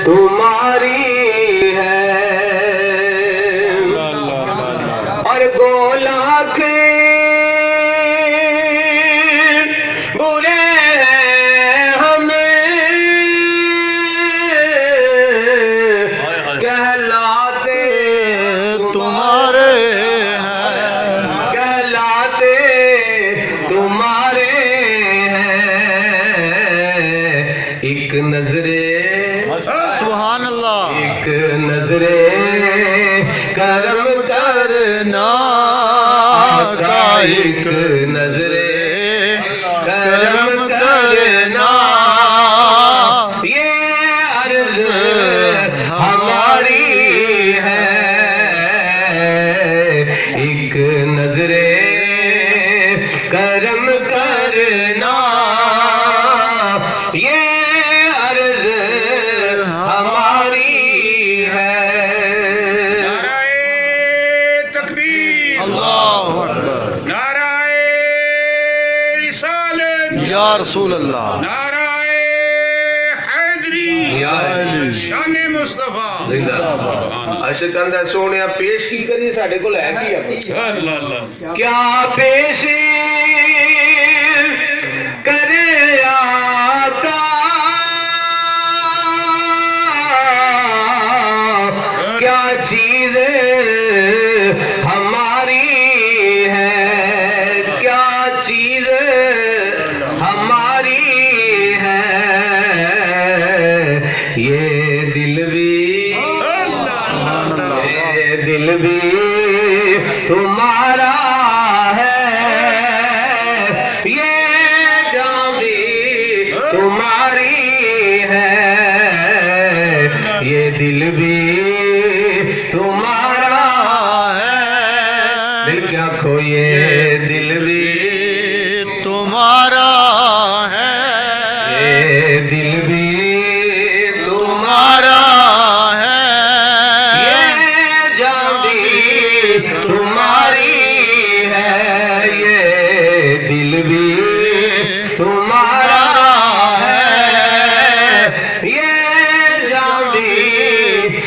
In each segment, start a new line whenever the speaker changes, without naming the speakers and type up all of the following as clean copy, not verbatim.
تمہاری ہے اور گولا کے برے ہیں ہمیں کہلاتے
تمہارے ہیں،
کہلاتے تمہارے ہیں، ایک نظرے
سبحان اللہ،
ایک نظرے کرم
کرنا
کا ایک نظرے کرم کرنا یہ عرض ہماری ہے، ایک نظرے کرم کرنا یہ عرض ہماری ہے۔
نعرہ تکبیر،
اللہ اکبر،
نعرہ رسالت،
یا رسول اللہ،
نعرہ حیدری،
یا علی،
شان مصطفیٰ،
زندہ عاشق اندر سونے پیش کی کری ساڑھے کو لے گی
اللہ اللہ،
کیا پیش کرے آقا، کیا چیز ہماری ہے، کیا چیز ہماری ہے، یہ دل بھی یہ دل بھی تمہارا ہے، یہ جان بھی تمہاری ہے، یہ دل بھی تمہارا ہے، دل کیا کھو یہ دل بھی
تمہارا ہے،
یہ دل بھی
تمہارا ہے،
یہ جان بھی تمہاری ہے، یہ دل بھی تمہارا ہے، یہ جان بھی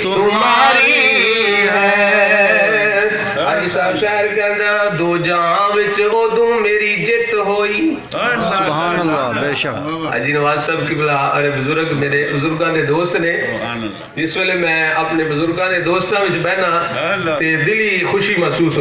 تمہاری ہے۔ حاجی صاحب شہر کے اندر دو جہاں وچ ادوں میری جت ہوئی،
سبحان اللہ، بے شک،
حاجی نواز صاحب کی بلا بزرگ میرے بزرگاں دے دوست نے، جس ویلے میں اپنے بزرگاں دے دوستاں وچ بہنا تے دلی خوشی محسوس ہو